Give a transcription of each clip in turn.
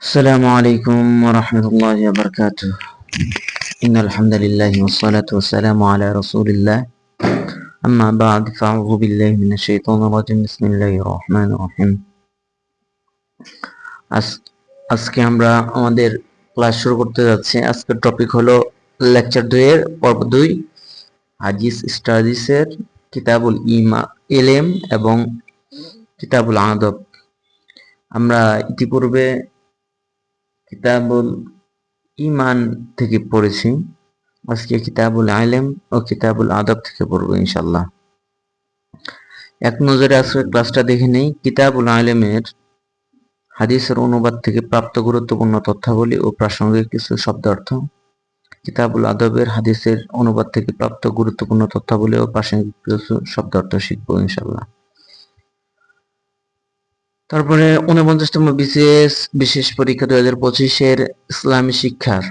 السلام عليكم ورحمة الله وبركاته. إن الحمد لله والصلاة والسلام على رسول الله. أما بعد فأعوذ بالله من الشيطان الرجيم. بسم الله الرحمن الرحيم. আজকে আমরা আমাদের ক্লাস শুরু করতে যাচ্ছি। আজকের টপিক হলো লেকচার 2 এর পর্ব 2, হাদিস স্টাডিজের কিতাবুল ইলম এবং কিতাবুল আদব। আমরা ইতিপূর্বে কিতাবুল ইমান থেকে পড়েছি। আজকে কিতাবুল ইলম ও কিতাবুল আদব থেকে পড়বো ইনশাআল্লাহ। এক নজরে আজকের ক্লাসটা দেখে নেই। কিতাবুল ইলমের হাদিসের অনুবাদ থেকে প্রাপ্ত গুরুত্বপূর্ণ তথ্যাবলী ও প্রাসঙ্গিক কিছু শব্দার্থ। কিতাবুল আদবের হাদিসের অনুবাদ থেকে প্রাপ্ত গুরুত্বপূর্ণ তথ্যাবলী ও প্রাসঙ্গিক কিছু শব্দার্থ শিখবো ইনশাআল্লাহ। তারপরে 49তম বিসিএস বিশেষ পরীক্ষা 2025-এর ইসলামী শিক্ষার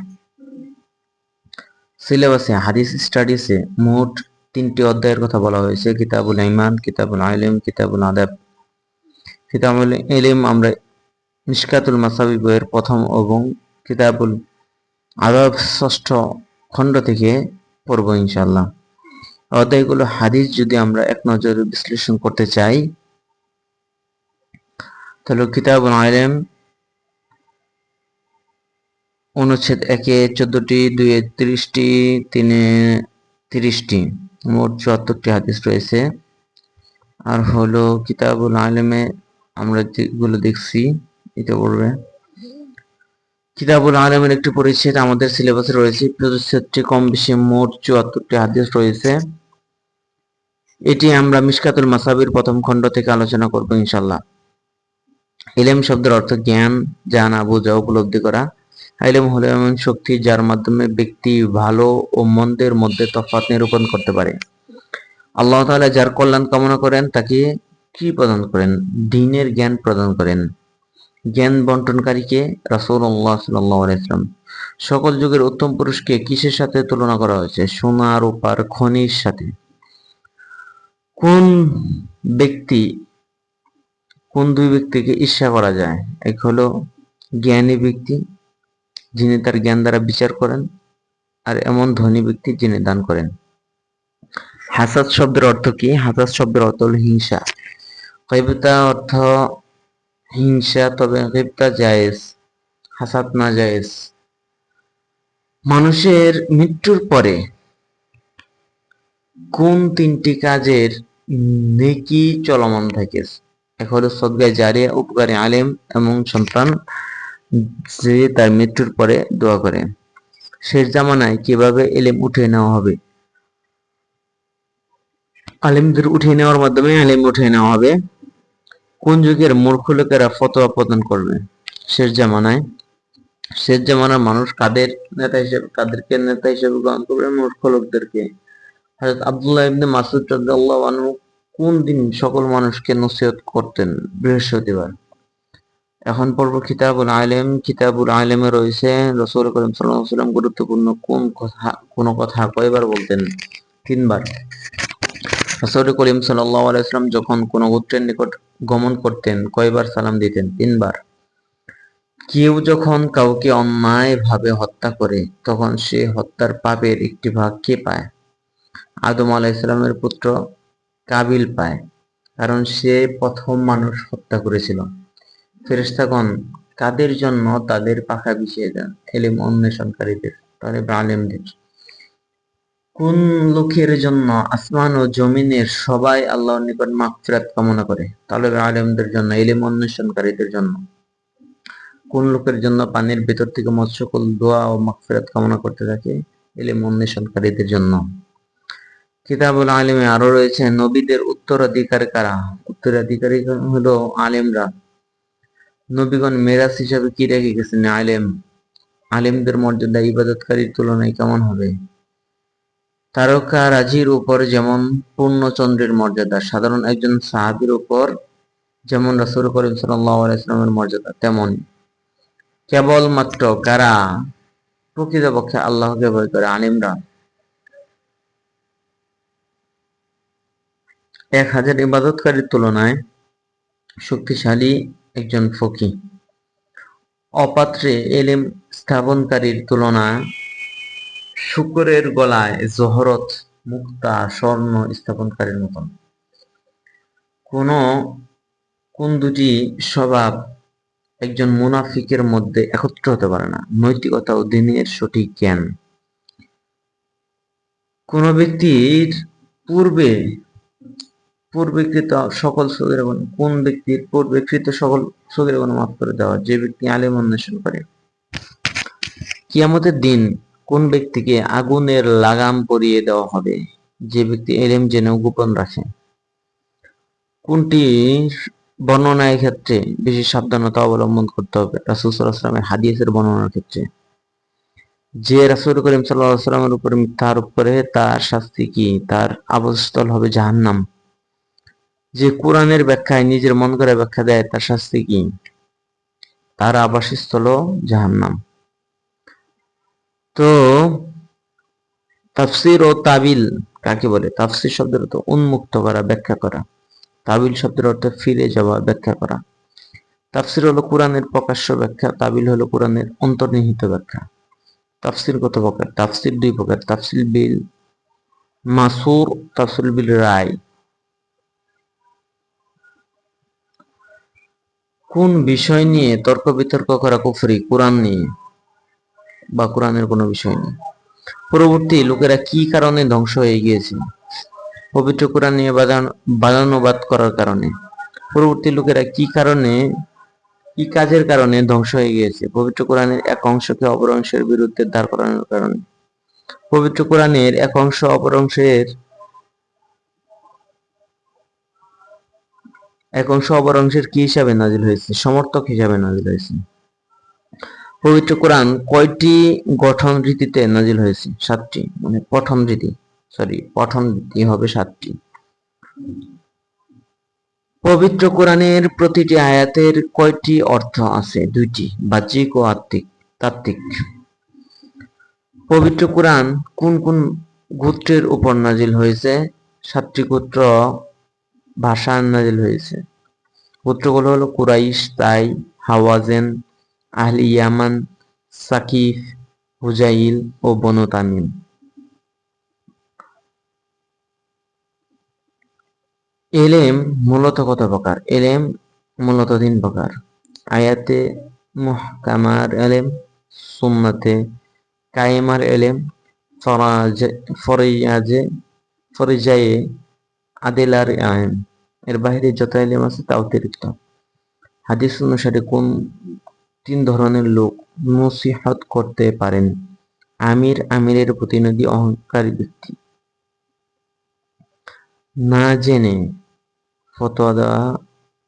সিলেবাসে হাদিস স্টাডিজে মোট 3টি অধ্যায়ের কথা বলা হয়েছে: কিতাবুল ঈমান, কিতাবুল ইলম, কিতাবুল আদব। কিতাবুল ইলম আমরা মিশকাতুল মাসাবি বইয়ের প্রথম এবং কিতাবুল আদব ষষ্ঠ খণ্ড থেকে পড়ব ইনশাআল্লাহ। অধ্যায়গুলো হাদিস যদি আমরা এক নজরে বিশ্লেষণ করতে চাই তাহলে কিতাবুল ইলম অনুচ্ছেদ 1-এ 14টি, 2-এ 30টি, 3-এ 30টি, মোট 74টি হাদিস রয়েছে। আর হলো কিতাবুল ইলমে আমরা যেগুলো দেখছি এটা পড়বে। কিতাবুল ইলমের একটি পরিচ্ছেদ আমাদের সিলেবাসে রয়েছে। পরিচ্ছেদটি কম বেশি মোট 74টি হাদিস রয়েছে। এটি আমরা মিশকাতুল মাসাবির প্রথম খণ্ড থেকে আলোচনা করব ইনশাআল্লাহ। ইলম শব্দের অর্থ জ্ঞান, জানা, বোঝা, উপলব্ধি করা। ইলম হলো এমন শক্তি যার মাধ্যমে ব্যক্তি ভালো ও মন্দের মধ্যে তফাৎ নিরূপণ করতে পারে। আল্লাহ তাআলা যার কল্যাণ কামনা করেন তাকে কি প্রদান করেন? দ্বীনের জ্ঞান প্রদান করেন। জ্ঞান বন্টনকারীকে রাসূলুল্লাহ সাল্লাল্লাহু আলাইহি ওয়াসাল্লাম। সকল যুগের উত্তম পুরুষকে কিসের সাথে তুলনা করা হয়েছে? সোনা, রূপার খনির সাথে। কোন দুই ব্যক্তিকে ঈর্ষা করা যায়? এক হলো জ্ঞানী ব্যক্তি, যিনি তার জ্ঞান দ্বারা বিচার করেন, আর এমন ধনী ব্যক্তি যিনি দান করেন। হাসাদ শব্দের অর্থ কি? হাসাদ শব্দের অর্থ হল হিংসা। গীবতা অর্থ হিংসা, তবে গীবতা জায়েজ, হাসাদ না জায়েজ। মানুষের মৃত্যুর পরে কোন 3টি কাজের নেকি চলমান থাকে? এক হলো সদকায়ে জারিয়া, উপকারী আলেম এবং সন্তান যে তার মৃত্যুর পরে দোয়া করে। শেষ জামানায় কিভাবে ইলম উঠিয়ে নেওয়া হবে? আলেমদের উঠিয়ে নেওয়ার মাধ্যমে ইলম উঠিয়ে নেওয়া হবে। কোন যুগের মূর্খ লোকেরা ফতোয়া প্রদান করবে? শেষ জামানার মানুষ কাদেরকে নেতা হিসেবে গ্রহণ করবে? মূর্খ লোকদেরকে। হযরত আব্দুল্লাহ ইবনে মাসউদ রাদিয়াল্লাহু আনহু কোন দিন সকল মানুষকে নসিহত করতেন? বৃহস্পতিবার। এখন পড়ব কিতাবুল ইলম। কিতাবুল ইলমে রয়েছে রাসূল করিম সাল্লাল্লাহু আলাইহি ওয়াসাল্লাম গুরুত্বপূর্ণ কোন কথা কয়বার বলতেন? 3 বার। রাসূল করিম সাল্লাল্লাহু আলাইহি ওয়াসাল্লাম যখন কোন গোত্রের নিকট গমন করতেন কয়বার সালাম দিতেন? 3 বার। কেউ যখন কাউকে অন্যায়ভাবে হত্যা করে তখন সে হত্যার পাপের একটি ভাগ কে পায়? আদম আলাইহিস সালামের পুত্র কাবিল পায়, কারণ সে প্রথম মানুষ হত্যা করেছিল। ফেরেশতাগণ কাদের জন্য তাদের পাখা বিছিয়ে দেন? ইলম অন্বেষণকারীদের, তালিব আলেমদের। কোন লোকের জন্য আসমান ও জমিনের সবাই আল্লাহর নিকট মাগফিরাত কামনা করে? তালিব আলেমদের জন্য, ইলম অন্বেষণকারীদের জন্য। কোন লোকের জন্য পানির ভেতর থেকে মৎস্যকুল দোয়া ও মাগফিরাত কামনা করতে থাকে? ইলম অন্বেষণকারীদের জন্য। কিতাবুল ইলমে আরো রয়েছে নবীদের উত্তরাধিকার কারা? উত্তরাধিকারী হলো আলেমরা। নবীগণ মেরাজ হিসাবে কি রেখে গেছেন? ইলম। আলেমদের মর্যাদা ইবাদতকারীর তুলনায় কেমন হবে? তারকারাজির উপর যেমন পূর্ণচন্দ্রের মর্যাদা, সাধারণ একজন সাহাবীর উপর যেমন রাসূল করিম সাল্লাল্লাহু আলাইহি ওয়াসাল্লামের মর্যাদা তেমন। কেবলমাত্র কারা প্রকৃতপক্ষে আল্লাহকে ভয় করে? আলেমরা। 1000 ইবাদতকারীর তুলনায় শক্তিশালী একজন ফকিহ। অপাত্রে এলেম স্থাপনকারীর তুলনায় শূকরের গলায় জহরত, মুক্তা, স্বর্ণ স্থাপনকারীর মতন। কোন দুটি স্বভাব একজন মুনাফিকের মধ্যে একত্র হতে পারে না? নৈতিকতা ও দ্বীনের সঠিক জ্ঞান। কোন ব্যক্তির পূর্বেকৃত সকল সগীরা গুনাহ, কোন ব্যক্তির পূর্বেকৃত সকল সগীরা গুনাহ মাফ করে দেওয়া? যে ব্যক্তি আলেম অন্বেষণ করে। কিয়ামতের দিন কোন ব্যক্তিকে আগুনের লাগাম পরিয়ে দেওয়া হবে? যে ব্যক্তি এলেম জেনেও গোপন রাখে। কোনটি বর্ণনার ক্ষেত্রে বেশি সাবধানতা অবলম্বন করতে হবে? রাসূল সাল্লাল্লাহু আলাইহি ওয়াসাল্লামের হাদিসের বর্ণনার ক্ষেত্রে। যে রাসূল করিম সাল্লাল্লাহু আলাইহি ওয়াসাল্লামের উপর মিথ্যা আরোপ করে তার শাস্তি কি? তার আবাসস্থল হবে জাহান্নাম। যে কোরআনের ব্যাখ্যায় নিজের মন করে ব্যাখ্যা দেয় তার শাস্তি কি? তার আবাসস্থল জাহান্নাম। তো তাফসীর ও তাবিল কাকে বলে? তাফসীর শব্দের অর্থ উন্মুক্ত করা, ব্যাখ্যা করা। তাবিল শব্দের অর্থ ফিরে যাওয়া, ব্যাখ্যা করা। তাফসীর হলো কোরআনের প্রকাশ্য ব্যাখ্যা, তাবিল হলো কোরআনের অন্তর্নিহিত ব্যাখ্যা। তাফসীর কত প্রকার? তাফসীর দুই প্রকার, তাফসীর বিল মাসুর, তাফসীর বিল রায়। কোন বিষয় নিয়ে তর্ক বিতর্ক করা কুফরি? কোরআন নিয়ে বা কোরআনের কোনো বিষয় নিয়ে। পরবর্তী লোকেরা কি কারণে ধ্বংস হয়ে গিয়েছে? পবিত্র কোরআন নিয়ে বাদানুবাদ করার কারণে। পরবর্তী লোকেরা কি কাজের কারণে ধ্বংস হয়ে গিয়েছে? পবিত্র কোরআনের এক অংশকে অপর অংশের বিরুদ্ধে দাঁড় করানোর কারণে। পবিত্র কোরআনের এক অংশ অপর অংশের কি হিসাবে নাজিল হয়েছে? সমর্থক হিসাবে নাজিল হয়েছে। পবিত্র কোরআন কয়টি গঠন রীতিতে নাজিল হয়েছে? 7টি। মানে পঠন রীতি হবে 7টি। পবিত্র কোরআনের প্রতিটি আয়াতের কয়টি অর্থ আছে? 2টি, বাহ্যিক ও তাত্ত্বিক। পবিত্র কোরআন কোন কোন গোত্রের উপর নাজিল হয়েছে? 7টি গোত্র ভাষায় নাজিল হয়েছে। গোত্রগুলো হলো কুরাইশ, তাই, হাওয়াজেন, আহলি ইয়ামান, সাকিফ, হুজাইল ও বনু তামিম। এলেম মূলত কত প্রকার? এলেম মূলত 3 প্রকার। আয়াতে মুহকামার এলেম, সুন্নাতে কায়েমার এলেম, ফরিজায়ে আদিলার আইন। এর বাইরে যত এলেম আছে তা অতিরিক্ত। হাদিস অনুসারে কোন 3 ধরনের লোক নসিহত করতে পারেন? আমির, আমিরের প্রতিনিধি, অহংকারী ব্যক্তি। না জেনে ফতোয়া দেওয়া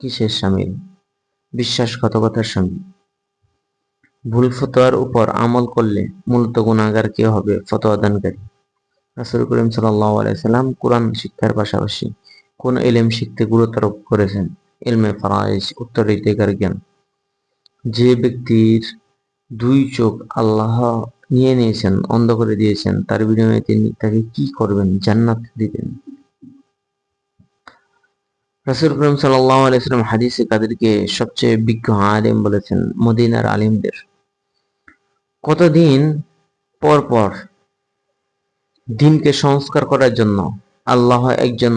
কিসের শামিল? বিশ্বাসঘাতকতার শামিল। ভুল ফতোয়ার উপর আমল করলে মূলত গুনাহগার কে হবে? ফতোয়া দানকারী। রাসূল করিম সাল্লাল্লাহু আলাইহি সাল্লাম কোরআন শিক্ষার পাশাপাশি কোন ইলম শিখতে গুরুত্ব আরোপ করেছেন? ইলমে ফারাইজ, উত্তরাধিকার জ্ঞান। যে ব্যক্তির 2 চোখ আল্লাহ নিয়ে নিয়েছেন, অন্ধ করে দিয়েছেন, তার বিনিময়ে তিনি তাকে কি করবেন? জান্নাত দিবেন। রাসূল করিম সাল্লাল্লাহু আলাইহি সাল্লাম হাদিসে কাদেরকে সবচেয়ে বিজ্ঞ আলেম বলেছেন? মদিনার আলেমদের। কতদিন পর পর দিনকে সংস্কার করার জন্য আল্লাহ একজন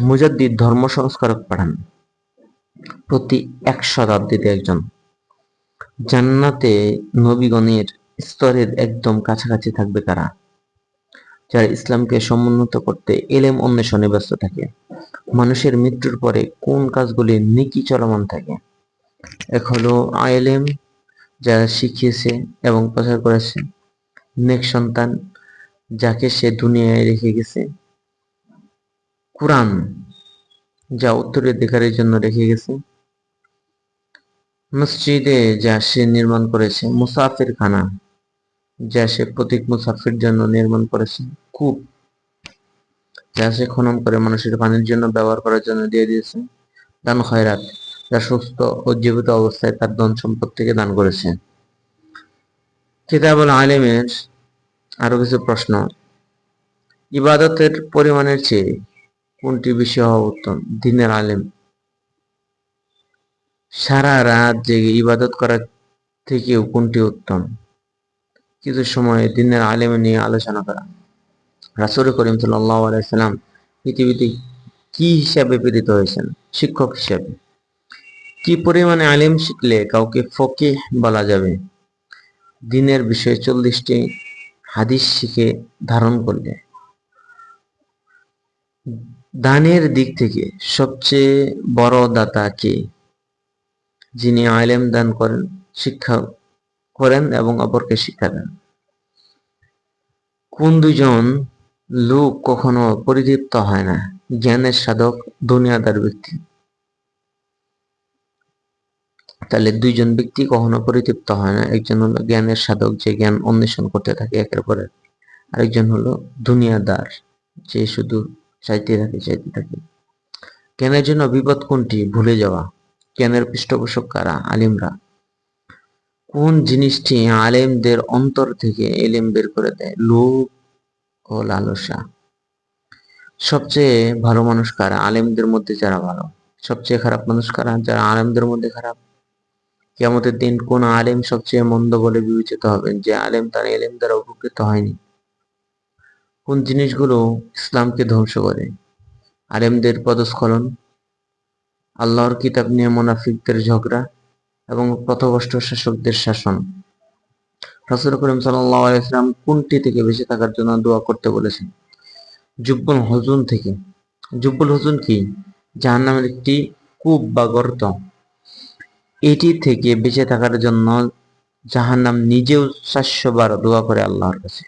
মুজাদ্দিদ ধর্ম সংস্কারক পাঠান? প্রতি 1 শতাব্দীতে একজন। জান্নাতে নবীগণের স্তরের একদম কাছাকাছি থাকবে কারা? যারা ইসলামকে সমুন্নত করতে ইলম অন্বেষণে ব্যস্ত থাকে। মানুষের মৃত্যুর পরে কোন কাজগুলি নেকি চলমান থাকে? এক হলো আলেম, যারা শিখিয়েছে এবং প্রচার করেছে। নেক সন্তান, যাকে সে দুনিয়ায় রেখে গেছে। কুরআন, যা উত্তরাধিকারের জন্য রেখে গেছে। মসজিদে যা সে নির্মাণ করেছে। মুসাফির খানা, যা সে প্রতীক মুসাফির জন্য নির্মাণ করেছে। কূপ, যা সে খনন করে মানুষের পানির জন্য ব্যবহার করার জন্য দিয়ে দিয়েছে। দান খয়রাত, যা সুস্থ ও জীবিত অবস্থায় তার ধন সম্পদ থেকে দান করেছে। কিতাবুল আলিমের আরো কিছু প্রশ্ন। ইবাদতের পরিমাণের চেয়ে কোনটি বেশি হওয়া উত্তম? দ্বীনের আলেম। সারা রাত জেগে ইবাদত করার থেকেও কোনটি উত্তম? কিছু সময় দিনের আলেম নিয়ে আলোচনা করা। রাসূল করিম সাল্লাল্লাহু আলাইহি সাল্লাম পৃথিবীতে কি হিসাবে প্রেরিত হয়েছেন? শিক্ষক হিসাবে। কি পরিমাণে আলিম শিখলে কাউকে ফকিহ বলা যাবে? দিনের বিষয়ে 40টি হাদিস শিখে ধারণ করলে। দানের দিক থেকে সবচেয়ে বড় দাতা কে? যিনি আলেম দান করেন, শিক্ষা করেন এবং অপরকে শিক্ষা দেন। কোন দুইজন লোক কখনো পরিতৃপ্ত হয় না? জ্ঞানের সাধক, দুনিয়াদার ব্যক্তি। তাহলে দুইজন ব্যক্তি কখনো পরিতৃপ্ত হয় না। একজন হলো জ্ঞানের সাধক, যে জ্ঞান অন্বেষণ করতে থাকে একের পর এক। আরেকজন হলো দুনিয়াদার, যে শুধু চাইতে থাকে। জ্ঞানের জন্য বিপদ কোনটি? ভুলে যাওয়া। জ্ঞানের পৃষ্ঠপোষক কারা? আলিমরা। কোন জিনিসটি আলেমদের অন্তর থেকে এলেম বের করে দেয়? লোভ ও লালসা। সবচেয়ে ভালো মানুষ কারা? আলেমদের মধ্যে যারা ভালো। সবচেয়ে খারাপ মানুষ কারা? যারা আলেমদের মধ্যে খারাপ। কিয়ামতের দিন কোন আলেম সবচেয়ে মন্দ বলে বিবেচিত হবেন? যে আলেম তার এলেম দ্বারা উপকৃত হয়নি। কোন জিনিসগুলো ইসলামকে ধ্বংস করে? আলেমদের পদস্খলন, আল্লাহর কিতাব নিয়ে মুনাফিকদের ঝগড়া এবং পথভ্রষ্ট শাসকদের শাসন। রাসূল করিম সাল্লাল্লাহু আলাইহি ওয়াসাল্লাম কোনটি থেকে বেঁচে থাকার জন্য দোয়া করতে বলেছেন? জুব্বুল হুজুন থেকে। জুব্বুল হুজুন কি? জাহান্নামের একটি কূপ বা গর্ত। এটি থেকে বেঁচে থাকার জন্য জাহান্নাম নিজেও 400 বার দোয়া করে আল্লাহর কাছে।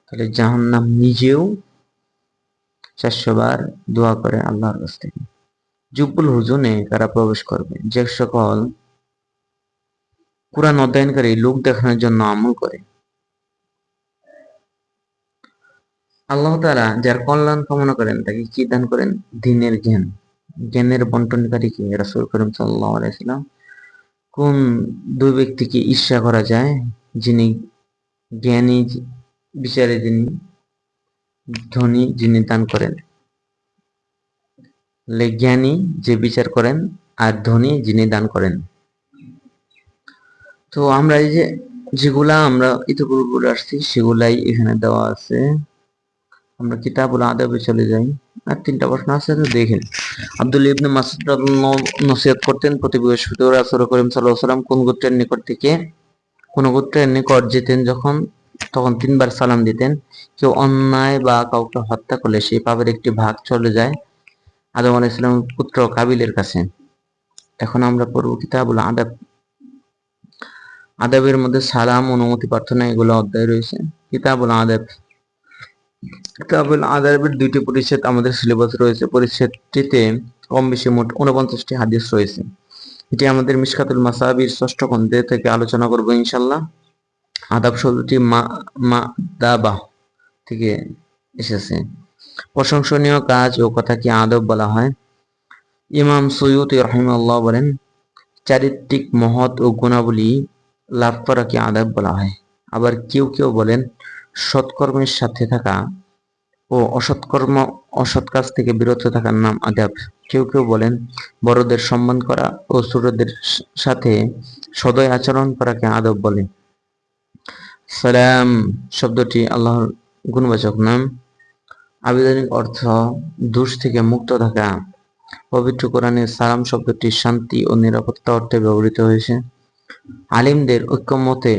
তাহলে জাহান্নাম নিজেও 400 বার দোয়া করে আল্লাহর কাছ থেকে। জুব্বুল হুজুনে কারা প্রবেশ করবে? যে সকল কুরআন অধ্যয়নকারী লোক দেখানোর জন্য আমল করে। আল্লাহ তাআলা যার কল্যাণ কামনা করেন তাকে কি দান করেন? দ্বীনের জ্ঞান। জ্ঞানের বন্টনকারী কে? রাসূল করিম সাল্লাল্লাহু আলাইহি ওয়াসাল্লাম। কোন দুই ব্যক্তিকে ঈর্ষা করা যায়? যিনি জ্ঞানী, বিচারে যিনি ধনী, যিনি দান করেন। জ্ঞানী যে বিচার করেন আর ধনী যিনি দান করেন। তো আমরা এই যে যেগুলা আমরা ইতিপূর্বে বলে আসছি সেগুলাই এখানে দেওয়া আছে। আমরা কিতাবুল আদাবে চলে যাই। আর 3টা প্রশ্ন আছে, তো দেখেন। আব্দুল্লাহ ইবনে মাসউদ রাদিয়াল্লাহু নসিহত করতেন প্রতি বৃহস্পতিবার রাসূল করিম সাল্লাল্লাহু আলাইহি ওয়াসাল্লাম কোন গোত্রের নিকট যেতেন তখন 3বার সালাম দিতেন। কেউ অন্যায় বা কাউকে হত্যা করলে সেই পাপের একটি ভাগ চলে যায় আদম আলাইহিস সালামের পুত্র কাবিলের কাছে। এখন আমরা পড়ব কিতাবুল আদাব। আদাবের মধ্যে সালাম, অনুমতি প্রার্থনা এগুলো অধ্যায় রয়েছে। কিতাবুল আদাব। কিতাবুল আদাবের 2টি পরিচ্ছেদ আমাদের সিলেবাস রয়েছে। পরিচ্ছেদটিতে কম বেশি মোট 49টি হাদিস রয়েছে। এটি আমাদের মিশকাতুল মাসাবির 6ষ্ঠ খণ্ডে থেকে আলোচনা করব ইনশাআল্লাহ। আদাব শব্দটি মাদাবা থেকে এসেছে। প্রশংসনীয় কাজ ও কথাকে আদব বলা হয়। ইমাম সুয়ুতি রাহিমাহুল্লাহ বলেন, চারিত্রিক মহৎ ও গুণাবলী লাভ করাকে আদব বলা হয়। আবার কেউ কেউ বলেন সৎকর্মের সাথে থাকা ও অসৎ কাজ থেকে বিরত থাকার নাম আদব। কেউ কেউ বলেন বড়দের সম্মান করা ও ছোটদের সাথে সদয় আচরণ করাকে আদব বলে। সালাম শব্দটি আল্লাহর গুণবাচক নাম। আবিধানিক অর্থ দোষ থেকে মুক্ত থাকা। পবিত্র কোরআনে সালাম শব্দটি শান্তি ও নিরাপত্তা অর্থে ব্যবহৃত হয়েছে। আলিমদের ঐক্যমতে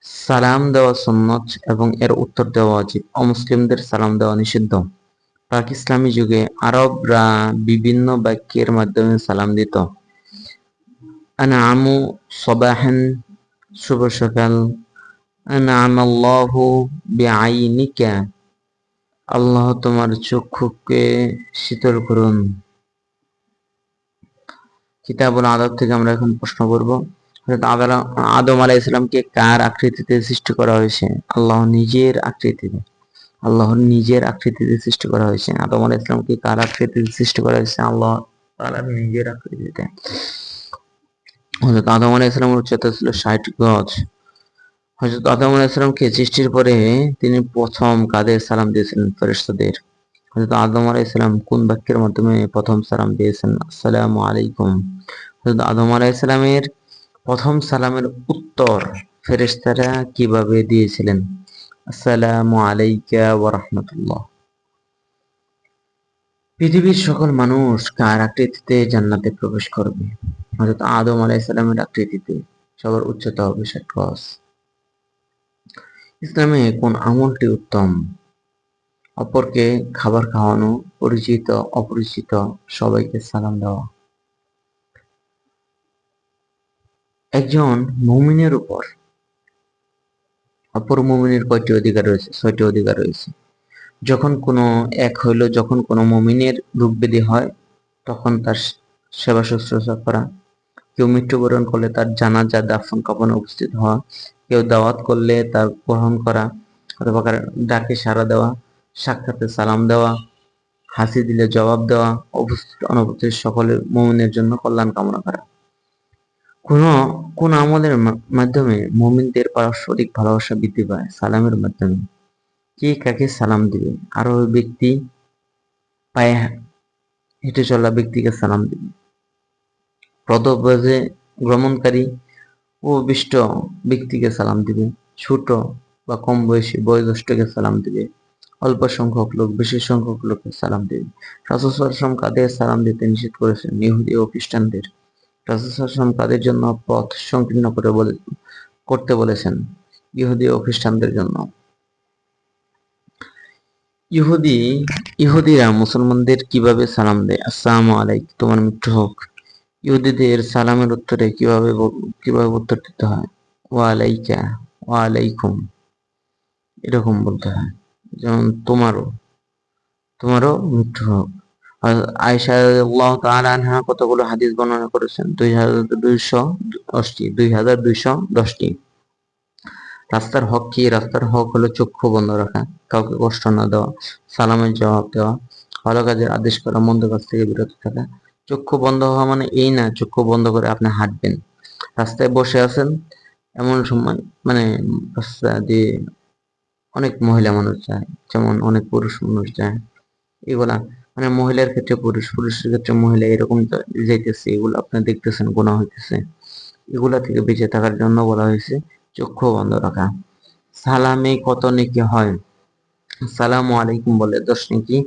সালাম দেওয়া সুন্নত এবং এর উত্তর দেওয়া ওয়াজিব। অমুসলিমদের সালাম দেওয়া নিষিদ্ধ। প্রাক ইসলামী যুগে আরবরা বিভিন্ন বাক্যের মাধ্যমে সালাম দিত। আনআমু সাবাহান, শুভ সকাল। আনআমাল্লাহু বিআইনিকা, আল্লাহ তোমার চক্ষুকে শীতল করুন। কিতাবুল আদব থেকে আমরা এখন প্রশ্ন করব। আদম আলাইহিস সালামকে কার আকৃতিতে সৃষ্টি করা হয়েছে? আল্লাহর নিজের আকৃতিতে সৃষ্টি করা হয়েছে। আদম আলাইহিস সালামকে কার আকৃতিতে সৃষ্টি করা হয়েছে? আল্লাহ তাআলার নিজের আকৃতিতে। হযরত আদম আলাইহিস সালামের উচ্চতা ছিল 60 গজ। হযরত আদম আলাইহিস সালামকে সৃষ্টির পরে তিনি প্রথম কাদের সালাম দিয়েছিলেন? ফেরেশতাদের। হযরত আদম আলাইহিস সালাম কোন বাক্যের মাধ্যমে প্রথম সালাম দিয়েছেন? আসসালামু আলাইকুম। হযরত আদম আলাইহিস সালামের প্রথম সালামের উত্তর ফেরেশতারা কিভাবে দিয়েছিলেন? আসসালামু আলাইকা ওয়া রাহমাতুল্লাহ। পৃথিবীর সকল মানুষ কার আকৃতিতে জান্নাতে প্রবেশ করবে? হযরত আদম আলাইহিস সালামের আকৃতিতে। সবার উচ্চতা হবে 60 গজ। ইসলামে কোন আমলটি উত্তম? অপরকে খাবার খাওয়ানো, পরিচিত অপরিচিত সবাইকে সালাম দেওয়া। একজন মুমিনের উপর অপর মুমিনের কয়টি অধিকার রয়েছে? 6টি অধিকার রয়েছে। যখন কোনো মুমিনের রোগ ব্যাধি হয় তখন তার সেবা শুশ্রূষা করা, কেউ মৃত্যুবরণ করলে তার জানাজা দাফন কাফনে উপস্থিত হওয়া, কেউ দাওয়াত করলে তার গ্রহণ করা অথবা ডাকে সাড়া দেওয়া, সাক্ষাতে সালাম দেওয়া, হাসি দিলে জবাব দেওয়া, উপস্থিত অনুপস্থিত সকলের মুমিনের জন্য কল্যাণ কামনা করা। কোন আমলের মাধ্যমে মুমিনদের পারস্পরিক ভালোবাসা বৃদ্ধি পায়? সালামের মাধ্যমে। কে কাকে সালাম দিবে? আরোহী ব্যক্তি পায়ে হেঁটে চলা ব্যক্তিকে সালাম দিবে। পদব্রজে গমনকারী ও বিষ্ট ব্যক্তিকে সালাম দিবে। ছোট বা কম বয়সী বয়োজ্যেষ্ঠকে সালাম দিবে। অল্প সংখ্যক লোক বেশি সংখ্যক লোককে সালাম দিবে। রাসূল সাল্লাল্লাহু আলাইহি ওয়াসাল্লাম কাদের সালাম দিতে নিষেধ করেছেন? ইহুদি ও খ্রিস্টানদের। রাসূল সাল্লাল্লাহু আলাইহি ওয়াসাল্লাম কাদের জন্য পথ সংকীর্ণ করতে বলেছেন? ইহুদি ও খ্রিস্টানদের জন্য। ইহুদিরা মুসলমানদের কিভাবে সালাম দেয়? আসসালামু আলাইক, তোমার মৃত্যু হোক। ইহুদিদের সালামের উত্তরে কিভাবে উত্তর দিতে হয়? ওয়া আলাইকা, ওয়া আলাইকুম, এরকম বলতে হয়। যেমন তোমারও মৃত্যু হোক। আয়েশা রাদিয়াল্লাহু তাআলা আনহা কতগুলো হাদিস বর্ণনা করেছেন? 2210টি। রাস্তার হক কি? রাস্তার হক হলো চক্ষু বন্ধ রাখা, কাউকে কষ্ট না দেওয়া, সালামের জবাব দেওয়া, ভালো কাজের আদেশ করা, মন্দ কাজ থেকে বিরত থাকা। চক্ষু বন্ধ হওয়া মানে এই না চক্ষু বন্ধ করে আপনি হাঁটবেন। রাস্তায় বসে আছেন, এমন সময় মানে রাস্তা দিয়ে অনেক মহিলা মানুষ যায়, যেমন অনেক পুরুষ মানুষ যায়, এগুলা মানে মহিলার ক্ষেত্রে পুরুষের ক্ষেত্রে মহিলা, এরকম যাইতেছে, এগুলো আপনি দেখতেছেন গুনাহ হইতেছে। এগুলা থেকে বেঁচে থাকার জন্য বলা হয়েছে চক্ষু বন্ধ রাখা। সালামে কত নেকি হয়? আসসালামু আলাইকুম বলে 10 নেকি,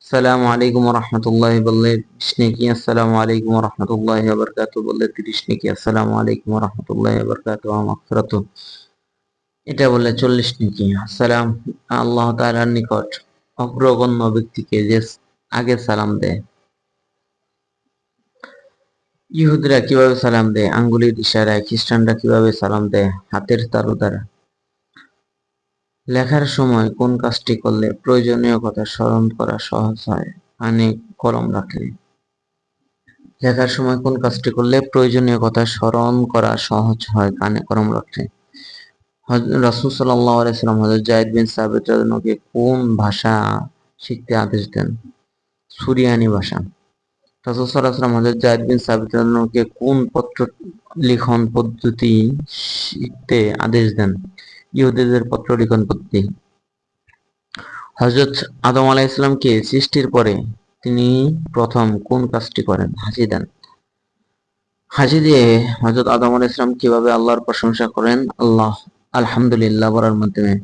আসসালামু আলাইকুম ওয়া রাহমাতুল্লাহি বললে 20 নেকি, আসসালামু আলাইকুম ওয়া রাহমাতুল্লাহি ওয়া বারাকাতুহু বললে 30 নেকি, আসসালামু আলাইকুম ওয়া রাহমাতুল্লাহি ওয়া বারাকাতুহু ওয়া মাগফিরাতুহু এটা বললে 40 নেকি। সালাম আল্লাহ তাআলার নিকট অগ্রগণ্য ব্যক্তিকে যে আগে সালাম দেয়। ইহুদিরা কিভাবে সালাম দেয়? আঙ্গুলের ইশারায়। খ্রিস্টানরা কিভাবে সালাম দেয়? হাতের তালু দ্বারা। লেখার সময় কোন কাজটি করলে প্রয়োজনীয় কথা স্মরণ করা সহজ হয়? কানে কলম রাখলে। লেখার সময় কোন কাজটি করলে প্রয়োজনীয় কথা স্মরণ করা সহজ হয়? কানে কলম রাখলে। রাসূল সাল্লাল্লাহু আলাইহি ওয়াসাল্লাম হযরত যায়েদ বিন সাবিত রাদিয়াল্লাহু আনহু-কে কোন ভাষা শিখতে আদেশ দেন? সুরিয়ানি ভাষা। রাসূল সাল্লাল্লাহু আলাইহি ওয়াসাল্লাম হযরত যায়েদ বিন সাবিত রাদিয়াল্লাহু আনহু-কে কোন পত্র লিখন পদ্ধতি শিখতে আদেশ দেন? ইহুদিদের পত্র লিখন পদ্ধতি। হযরত আদম আলাইহিস সালামকে সৃষ্টির পরে তিনি প্রথম কোন কাজটি করেন? হাসি দেন। হাসি দিয়ে হযরত আদম আলাইহিস সালাম কিভাবে আল্লাহর প্রশংসা করেন? আলহামদুলিল্লাহ বলার মাধ্যমে।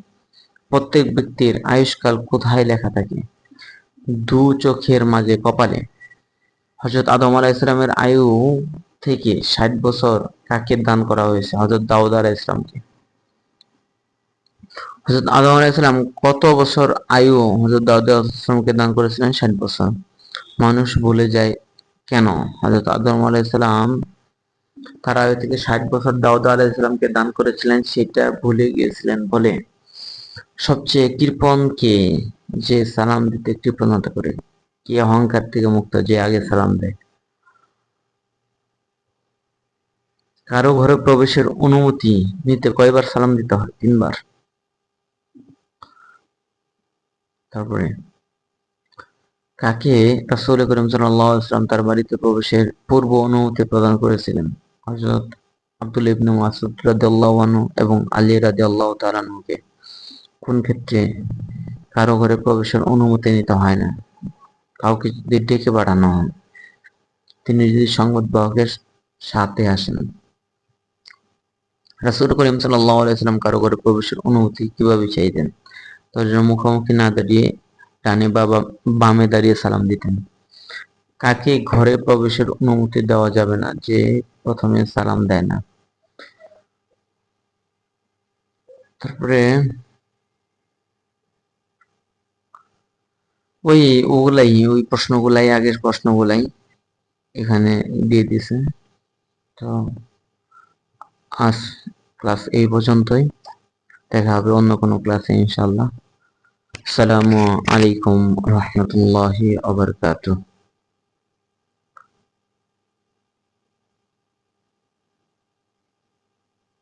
প্রত্যেক ব্যক্তির আয়ুষ্কাল কোথায় লেখা থাকে? দু চোখের মাঝে, কপালে। হযরত আদম আলাইহিস সালামের আয়ু থেকে 60 বছর কাকে দান করা হয়েছে? হযরত দাউদ আলাইহিস সালামকে। হযরত আদম আলাইহিস সালাম কত বছর আয়ু হযরত দাউদ আলাইহিস সালামকে দান করেছিলেন? 60 বছর। মানুষ ভুলে যায় কেন? হযরত আদম আলাইহিস সালাম তার আয়ু থেকে 60 বছর দাউদ আলাইহিস সালামকে দান করেছিলেন, সেটা ভুলে গিয়েছিলেন বলে। সবচেয়ে কৃপণ কে? যে সালাম দিতে কৃপণতা করে। কে অহংকার থেকে মুক্ত? যে আগে সালাম দেয়। কারো ঘরে প্রবেশের অনুমতি নিতে কয়বার সালাম দিতে হয়? 3 বার। তারপরে কাকে রাসূল করিম সাল্লাল্লাহু আলাইহি ওয়াসাল্লাম তার বাড়িতে প্রবেশের পূর্ব অনুমতি প্রদান করেছিলেন? হযরত আব্দুল্লাহ ইবনে মাসউদ রাদিয়াল্লাহু আনহু এবং আলী রাদিয়াল্লাহু তাআলা আনহুকে। কোন ক্ষেত্রে? কারো ঘরে প্রবেশের অনুমতি নিতে হয় না। কাউকে যদি ডেকে পাঠানো হয়, তিনি যদি সংবাদ বাহকের সাথে আসেন। রাসূল করিম সাল্লাল্লাহু আলাইহি ওয়াসাল্লাম কারো ঘরে প্রবেশের অনুমতি কিভাবে চাইতেন? দরজার মুখোমুখি না দাঁড়িয়ে ডানে বা বামে দাঁড়িয়ে সালাম দিতেন। কাকে ঘরে প্রবেশের অনুমতি দেওয়া যাবে না? যে প্রথমে সালাম দেয় না। তারপরে ওই প্রশ্নগুলাই, আগের প্রশ্নগুলাই এখানে দিয়ে দিছে। তো আজ ক্লাস এই পর্যন্তই। দেখা হবে অন্য কোনো ক্লাসে ইনশাআল্লাহ। আসসালামু আলাইকুম রাহমাতুল্লাহি ওয়া বারাকাতুহু।